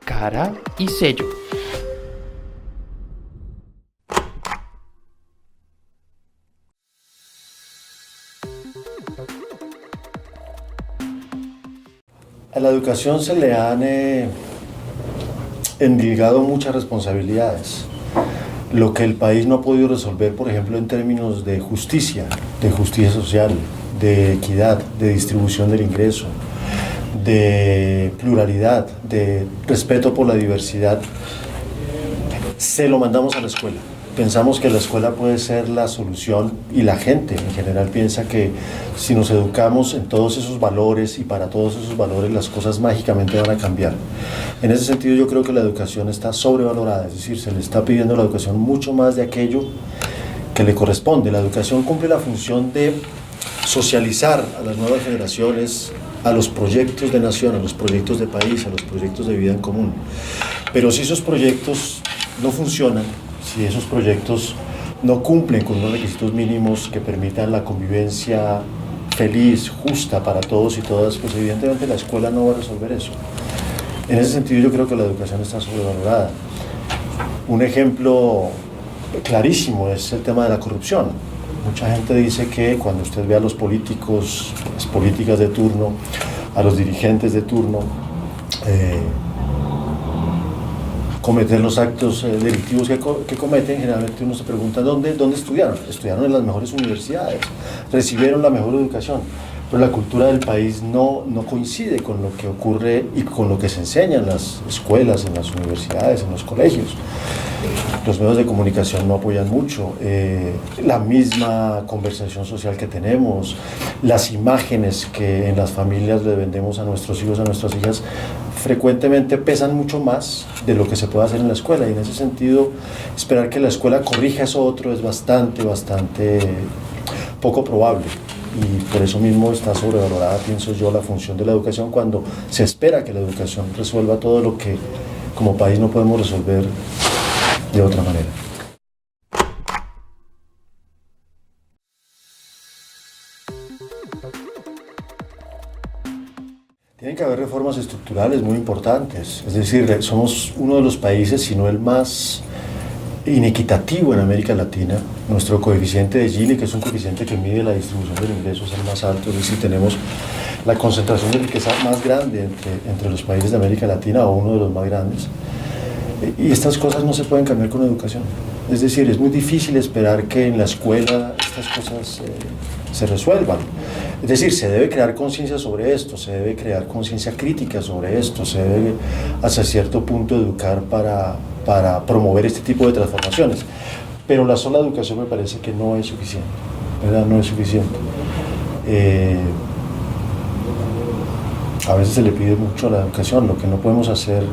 cara y sello. A la educación se le han endilgado muchas responsabilidades. Lo que el país no ha podido resolver, por ejemplo, en términos de justicia social, de equidad, de distribución del ingreso, de pluralidad, de respeto por la diversidad, se lo mandamos a la escuela. Pensamos que la escuela puede ser la solución y la gente en general piensa que si nos educamos en todos esos valores y para todos esos valores las cosas mágicamente van a cambiar. En ese sentido yo creo que la educación está sobrevalorada, es decir, se le está pidiendo a la educación mucho más de aquello que le corresponde. La educación cumple la función de socializar a las nuevas generaciones, a los proyectos de nación, a los proyectos de país, a los proyectos de vida en común. Pero si esos proyectos no funcionan, si esos proyectos no cumplen con unos requisitos mínimos que permitan la convivencia feliz, justa para todos y todas, pues evidentemente la escuela no va a resolver eso. En ese sentido yo creo que la educación está sobrevalorada. Un ejemplo clarísimo es el tema de la corrupción. Mucha gente dice que cuando usted ve a los políticos, las políticas de turno, a los dirigentes de turno, cometer los actos delictivos que cometen, generalmente uno se pregunta ¿dónde estudiaron? Estudiaron en las mejores universidades, recibieron la mejor educación, pero la cultura del país no coincide con lo que ocurre y con lo que se enseña en las escuelas, en las universidades, en los colegios. Los medios de comunicación no apoyan mucho, la misma conversación social que tenemos, las imágenes que en las familias le vendemos a nuestros hijos, a nuestras hijas, frecuentemente pesan mucho más de lo que se puede hacer en la escuela, y en ese sentido esperar que la escuela corrija eso otro es bastante poco probable, y por eso mismo está sobrevalorada, pienso yo, la función de la educación cuando se espera que la educación resuelva todo lo que como país no podemos resolver de otra manera. Tienen que haber reformas estructurales muy importantes, es decir, somos uno de los países, si no el más inequitativo en América Latina. Nuestro coeficiente de Gini, que es un coeficiente que mide la distribución del ingreso, es el más alto, es decir, tenemos la concentración de riqueza más grande entre los países de América Latina, o uno de los más grandes. Y estas cosas no se pueden cambiar con educación. Es decir, es muy difícil esperar que en la escuela estas cosas se resuelvan. Es decir, se debe crear conciencia sobre esto, se debe crear conciencia crítica sobre esto, se debe hasta cierto punto educar para promover este tipo de transformaciones. Pero la sola educación me parece que no es suficiente, ¿verdad? No es suficiente. A veces se le pide mucho a la educación, lo que no podemos hacer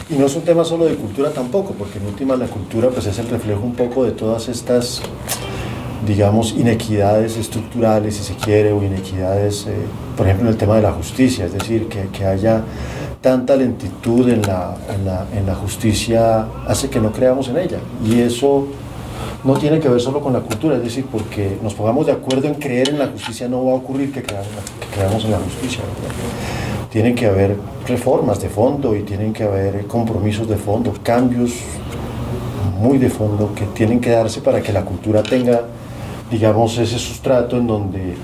y no es un tema solo de cultura tampoco, porque en última la cultura pues es el reflejo un poco de todas estas, digamos, inequidades estructurales, si se quiere, o inequidades, por ejemplo, en el tema de la justicia, es decir, que haya tanta lentitud en la justicia hace que no creamos en ella, y eso no tiene que ver solo con la cultura, es decir, porque nos pongamos de acuerdo en creer en la justicia no va a ocurrir que creamos en la justicia, ¿verdad? Tienen que haber reformas de fondo y tienen que haber compromisos de fondo, cambios muy de fondo que tienen que darse para que la cultura tenga, digamos, ese sustrato en donde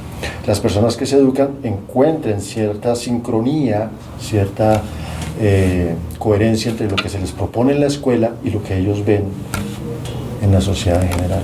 las personas que se educan encuentren cierta sincronía, cierta coherencia entre lo que se les propone en la escuela y lo que ellos ven en la sociedad en general.